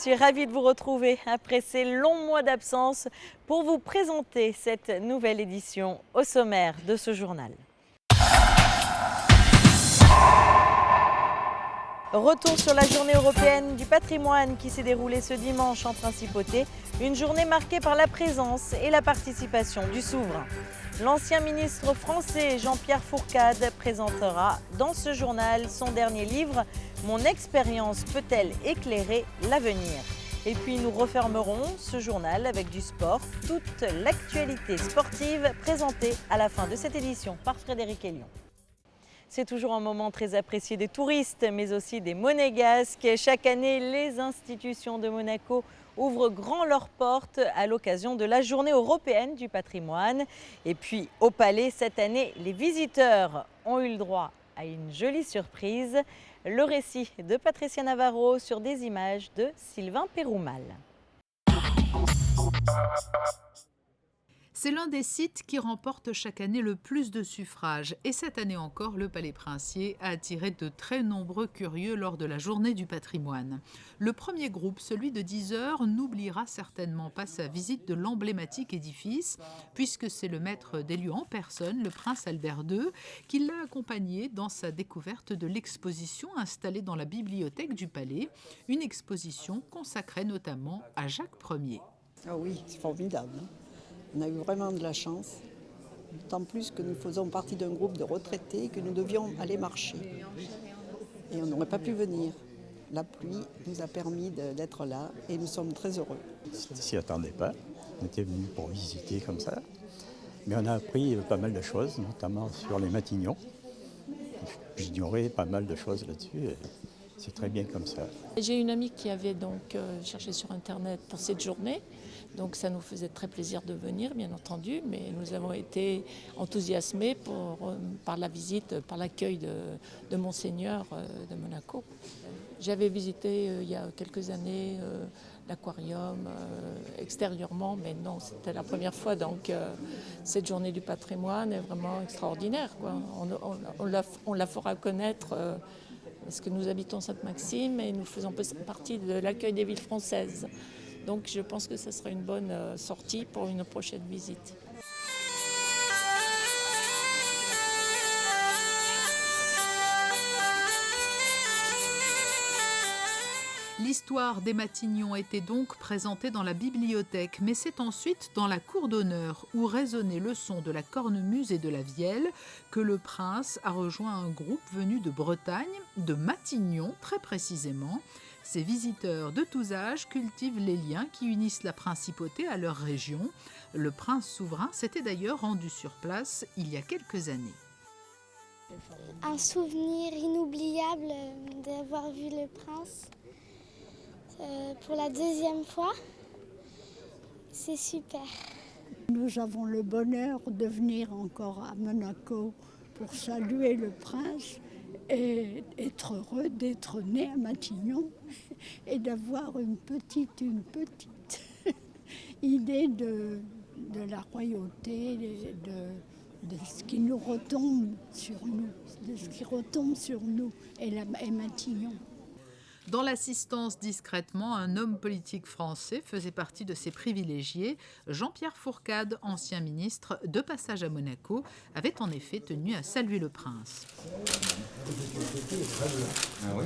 suis ravie de vous retrouver après ces longs mois d'absence pour vous présenter cette nouvelle édition au sommaire de ce journal. Retour sur la journée européenne du patrimoine qui s'est déroulée ce dimanche en Principauté, une journée marquée par la présence et la participation du souverain. L'ancien ministre français Jean-Pierre Fourcade présentera dans ce journal son dernier livre « Mon expérience peut-elle éclairer l'avenir ?» Et puis nous refermerons ce journal avec du sport, toute l'actualité sportive présentée à la fin de cette édition par Frédéric Hélion. C'est toujours un moment très apprécié des touristes, mais aussi des Monégasques. Chaque année, les institutions de Monaco ouvrent grand leurs portes à l'occasion de la Journée européenne du patrimoine. Et puis, au Palais, cette année, les visiteurs ont eu le droit à une jolie surprise. Le récit de Patricia Navarro sur des images de Sylvain Péroumal. C'est l'un des sites qui remporte chaque année le plus de suffrages. Et cette année encore, le Palais Princier a attiré de très nombreux curieux lors de la Journée du patrimoine. Le premier groupe, celui de 10 heures, n'oubliera certainement pas sa visite de l'emblématique édifice, puisque c'est le maître des lieux en personne, le prince Albert II, qui l'a accompagné dans sa découverte de l'exposition installée dans la bibliothèque du Palais, une exposition consacrée notamment à Jacques Ier. Ah oui, c'est formidable. On a eu vraiment de la chance, d'autant plus que nous faisons partie d'un groupe de retraités et que nous devions aller marcher. Et on n'aurait pas pu venir. La pluie nous a permis d'être là et nous sommes très heureux. On ne s'y attendait pas, on était venus pour visiter comme ça. Mais on a appris pas mal de choses, notamment sur les Matignons. J'ignorais pas mal de choses là-dessus. C'est très bien comme ça. J'ai une amie qui avait donc cherché sur Internet pour cette journée. Donc ça nous faisait très plaisir de venir, bien entendu, mais nous avons été enthousiasmés par la visite, par l'accueil de Monseigneur de Monaco. J'avais visité il y a quelques années l'aquarium extérieurement, mais non, c'était la première fois. Donc cette journée du patrimoine est vraiment extraordinaire, quoi. On la fera connaître parce que nous habitons Sainte-Maxime et nous faisons partie de l'accueil des villes françaises. Donc je pense que ce sera une bonne sortie pour une prochaine visite. L'histoire des Matignons était donc présentée dans la bibliothèque, mais c'est ensuite dans la cour d'honneur, où résonnait le son de la cornemuse et de la vielle, que le prince a rejoint un groupe venu de Bretagne, de Matignon très précisément. Ces visiteurs de tous âges cultivent les liens qui unissent la principauté à leur région. Le prince souverain s'était d'ailleurs rendu sur place il y a quelques années. Un souvenir inoubliable d'avoir vu le prince pour la deuxième fois. C'est super. Nous avons le bonheur de venir encore à Monaco pour saluer le prince et être heureux d'être né à Matignon et d'avoir une petite idée de la royauté, de ce qui nous retombe sur nous, de ce qui retombe sur nous et Matignon. Dans l'assistance discrètement, un homme politique français faisait partie de ces privilégiés. Jean-Pierre Fourcade, ancien ministre, de passage à Monaco, avait en effet tenu à saluer le prince. Ah oui.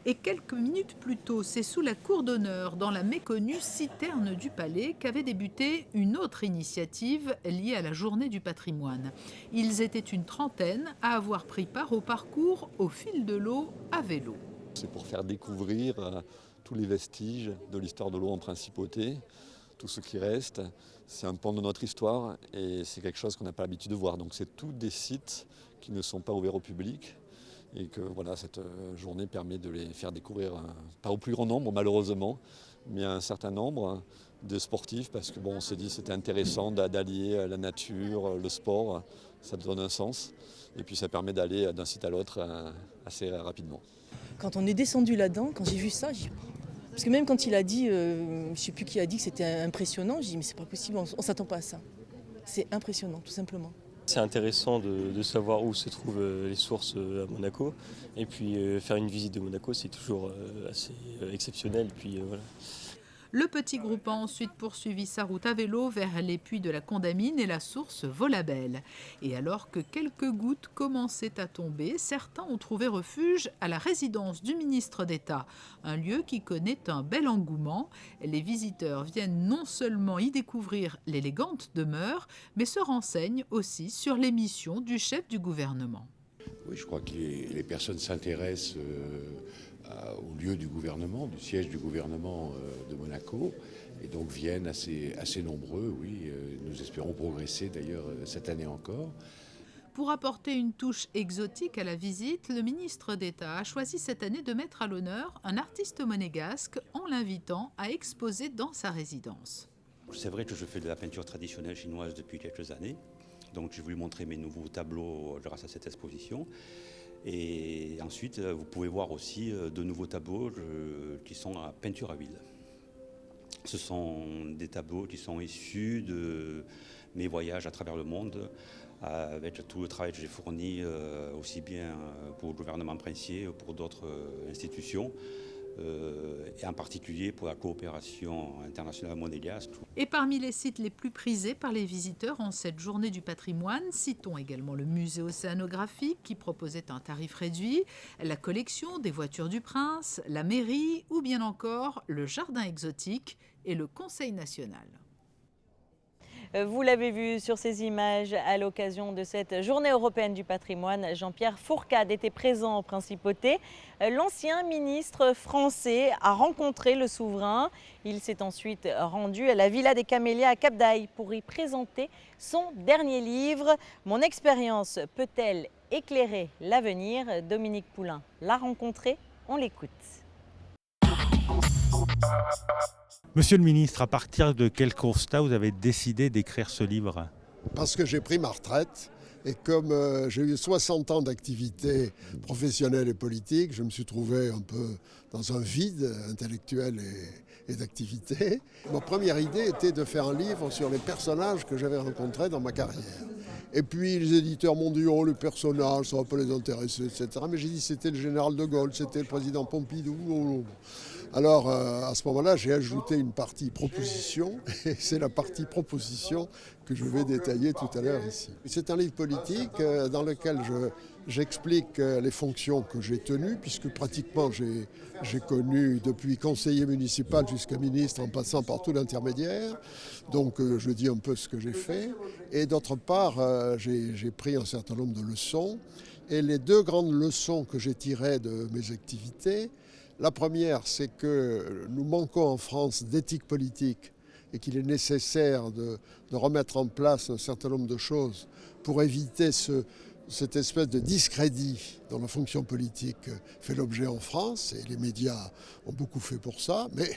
Et quelques minutes plus tôt, c'est sous la cour d'honneur, dans la méconnue citerne du Palais, qu'avait débuté une autre initiative liée à la Journée du patrimoine. Ils étaient une trentaine à avoir pris part au parcours au fil de l'eau à vélo. C'est pour faire découvrir tous les vestiges de l'histoire de l'eau en Principauté, tout ce qui reste. C'est un pan de notre histoire et c'est quelque chose qu'on n'a pas l'habitude de voir. Donc c'est tous des sites qui ne sont pas ouverts au public. Et que voilà, cette journée permet de les faire découvrir, pas au plus grand nombre malheureusement, mais à un certain nombre de sportifs, parce que bon, on s'est dit que c'était intéressant d'allier la nature, le sport, ça donne un sens, et puis ça permet d'aller d'un site à l'autre assez rapidement. Quand on est descendu là-dedans, quand j'ai vu ça, parce que même quand il a dit, je ne sais plus qui a dit que c'était impressionnant, j'ai dit mais c'est pas possible, on ne s'attend pas à ça. C'est impressionnant, tout simplement. C'est intéressant de savoir où se trouvent les sources à Monaco. Et puis faire une visite de Monaco, c'est toujours assez exceptionnel. Et puis, voilà. Le petit groupe a ensuite poursuivi sa route à vélo vers les puits de la Condamine et la source Volabelle. Et alors que quelques gouttes commençaient à tomber, certains ont trouvé refuge à la résidence du ministre d'État, un lieu qui connaît un bel engouement. Les visiteurs viennent non seulement y découvrir l'élégante demeure, mais se renseignent aussi sur les missions du chef du gouvernement. Oui, je crois que les personnes s'intéressent au lieu du gouvernement, du siège du gouvernement de Monaco, et donc viennent assez nombreux, oui. Nous espérons progresser d'ailleurs cette année encore. Pour apporter une touche exotique à la visite, le ministre d'État a choisi cette année de mettre à l'honneur un artiste monégasque en l'invitant à exposer dans sa résidence. C'est vrai que je fais de la peinture traditionnelle chinoise depuis quelques années, donc j'ai voulu montrer mes nouveaux tableaux grâce à cette exposition. Et ensuite, vous pouvez voir aussi de nouveaux tableaux qui sont à peinture à huile. Ce sont des tableaux qui sont issus de mes voyages à travers le monde, avec tout le travail que j'ai fourni aussi bien pour le gouvernement princier, pour d'autres institutions, et en particulier pour la coopération internationale monégasque. Et parmi les sites les plus prisés par les visiteurs en cette journée du patrimoine, citons également le musée océanographique qui proposait un tarif réduit, la collection des voitures du prince, la mairie ou bien encore le jardin exotique et le Conseil national. Vous l'avez vu sur ces images à l'occasion de cette journée européenne du patrimoine. Jean-Pierre Fourcade était présent en principauté. L'ancien ministre français a rencontré le souverain. Il s'est ensuite rendu à la Villa des Camélias à Cap-d'Aille pour y présenter son dernier livre. Mon expérience peut-elle éclairer l'avenir? Dominique Poulain l'a rencontré, on l'écoute. Monsieur le ministre, à partir de quel constat vous avez décidé d'écrire ce livre? Parce que j'ai pris ma retraite et comme j'ai eu 60 ans d'activité professionnelle et politique, je me suis trouvé un peu dans un vide intellectuel et d'activité. Ma première idée était de faire un livre sur les personnages que j'avais rencontrés dans ma carrière. Et puis les éditeurs m'ont dit « Oh, le personnage, ça ne va pas les intéresser, etc. » Mais j'ai dit « C'était le général de Gaulle, c'était le président Pompidou. » Alors, à ce moment-là, j'ai ajouté une partie proposition, et c'est la partie proposition que je vais détailler tout à l'heure ici. C'est un livre politique dans lequel j'explique les fonctions que j'ai tenues, puisque pratiquement j'ai connu depuis conseiller municipal jusqu'à ministre en passant par tout l'intermédiaire. Donc je dis un peu ce que j'ai fait. Et d'autre part, j'ai pris un certain nombre de leçons. Et les deux grandes leçons que j'ai tirées de mes activités, la première, c'est que nous manquons en France d'éthique politique et qu'il est nécessaire de remettre en place un certain nombre de choses pour éviter cette espèce de discrédit dont la fonction politique fait l'objet en France, et les médias ont beaucoup fait pour ça, mais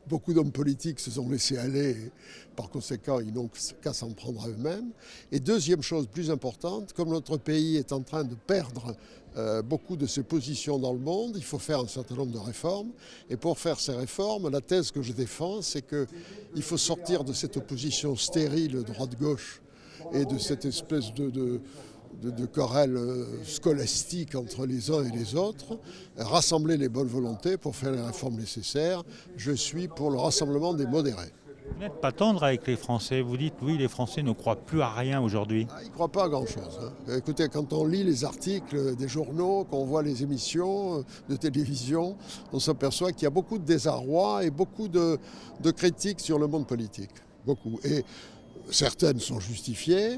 beaucoup d'hommes politiques se sont laissés aller, et par conséquent ils n'ont qu'à s'en prendre à eux-mêmes. Et deuxième chose plus importante, comme notre pays est en train de perdre beaucoup de ses positions dans le monde, il faut faire un certain nombre de réformes, et pour faire ces réformes, la thèse que je défends, c'est qu'il faut sortir de cette opposition stérile droite-gauche et de cette espèce de querelle scolastique entre les uns et les autres, rassembler les bonnes volontés pour faire les réformes nécessaires. Je suis pour le rassemblement des modérés. Vous n'êtes pas tendre avec les Français. Vous dites oui, les Français ne croient plus à rien aujourd'hui. Ils ne croient pas à grand-chose. Écoutez, quand on lit les articles des journaux, quand on voit les émissions de télévision, on s'aperçoit qu'il y a beaucoup de désarroi et beaucoup de critiques sur le monde politique. Beaucoup. Et certaines sont justifiées,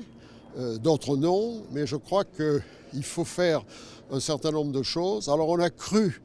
d'autres non, mais je crois qu'il faut faire un certain nombre de choses. Alors on a cru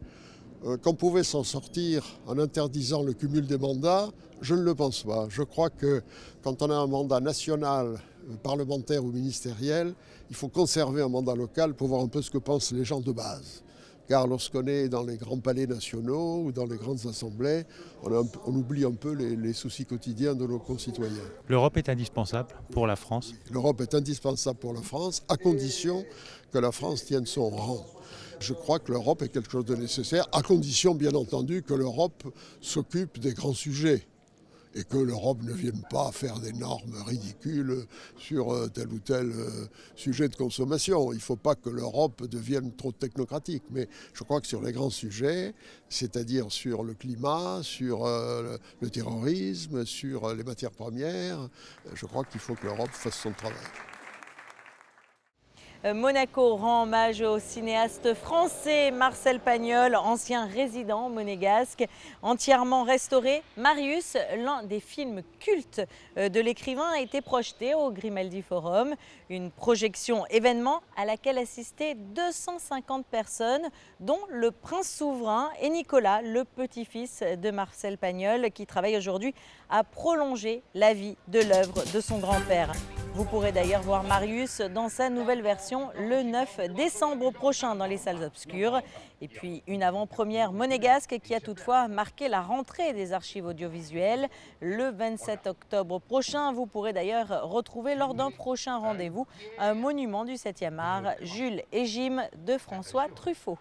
qu'on pouvait s'en sortir en interdisant le cumul des mandats. Je ne le pense pas. Je crois que quand on a un mandat national, parlementaire ou ministériel, il faut conserver un mandat local pour voir un peu ce que pensent les gens de base. Car lorsqu'on est dans les grands palais nationaux ou dans les grandes assemblées, on oublie un peu les soucis quotidiens de nos concitoyens. L'Europe est indispensable pour la France. L'Europe est indispensable pour la France, à condition que la France tienne son rang. Je crois que l'Europe est quelque chose de nécessaire, à condition bien entendu que l'Europe s'occupe des grands sujets et que l'Europe ne vienne pas faire des normes ridicules sur tel ou tel sujet de consommation. Il ne faut pas que l'Europe devienne trop technocratique, mais je crois que sur les grands sujets, c'est-à-dire sur le climat, sur le terrorisme, sur les matières premières, je crois qu'il faut que l'Europe fasse son travail. Monaco rend hommage au cinéaste français Marcel Pagnol, ancien résident monégasque. Entièrement restauré, Marius, l'un des films cultes de l'écrivain, a été projeté au Grimaldi Forum. Une projection événement à laquelle assistaient 250 personnes, dont le prince souverain et Nicolas, le petit-fils de Marcel Pagnol, qui travaille aujourd'hui à prolonger la vie de l'œuvre de son grand-père. Vous pourrez d'ailleurs voir Marius dans sa nouvelle version le 9 décembre prochain dans les salles obscures. Et puis une avant-première monégasque qui a toutefois marqué la rentrée des archives audiovisuelles. Le 27 octobre prochain, vous pourrez d'ailleurs retrouver lors d'un prochain rendez-vous un monument du 7e art, Jules et Jim de François Truffaut.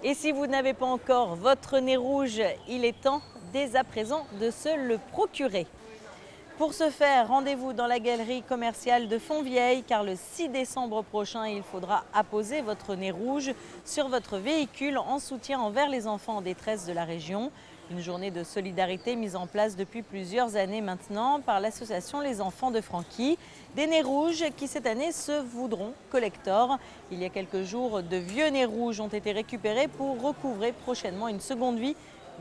Et si vous n'avez pas encore votre nez rouge, il est temps dès à présent de se le procurer. Pour ce faire, rendez-vous dans la galerie commerciale de Fontvieille car le 6 décembre prochain, il faudra apposer votre nez rouge sur votre véhicule en soutien envers les enfants en détresse de la région. Une journée de solidarité mise en place depuis plusieurs années maintenant par l'association Les Enfants de Francky. Des nez rouges qui cette année se voudront collector. Il y a quelques jours, de vieux nez rouges ont été récupérés pour recouvrer prochainement une seconde vie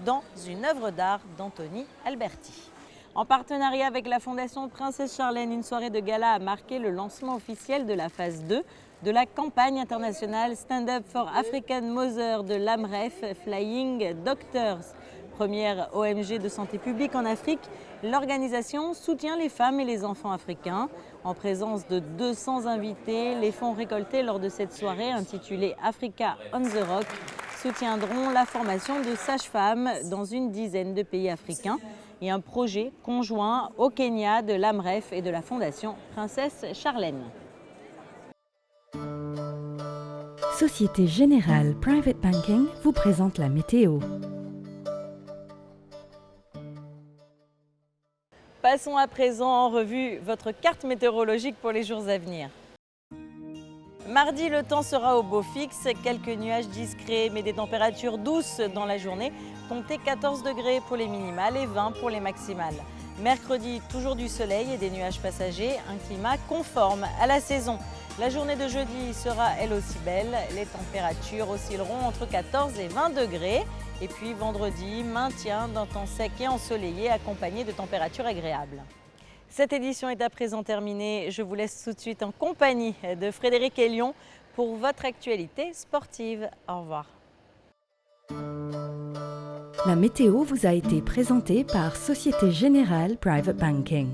dans une œuvre d'art d'Anthony Alberti. En partenariat avec la Fondation Princesse Charlène, une soirée de gala a marqué le lancement officiel de la phase 2 de la campagne internationale Stand Up for African Mothers de l'AMREF Flying Doctors. Première ONG de santé publique en Afrique, l'organisation soutient les femmes et les enfants africains. En présence de 200 invités, les fonds récoltés lors de cette soirée intitulée Africa on the Rock soutiendront la formation de sages-femmes dans une dizaine de pays africains et un projet conjoint au Kenya de l'AMREF et de la Fondation Princesse Charlène. Société Générale Private Banking vous présente la météo. Passons à présent en revue votre carte météorologique pour les jours à venir. Mardi, le temps sera au beau fixe, quelques nuages discrets mais des températures douces dans la journée. Comptez 14 degrés pour les minimales et 20 pour les maximales. Mercredi, toujours du soleil et des nuages passagers, un climat conforme à la saison. La journée de jeudi sera elle aussi belle, les températures oscilleront entre 14 et 20 degrés. Et puis vendredi, maintien d'un temps sec et ensoleillé accompagné de températures agréables. Cette édition est à présent terminée. Je vous laisse tout de suite en compagnie de Frédéric Hélion pour votre actualité sportive. Au revoir. La météo vous a été présentée par Société Générale Private Banking.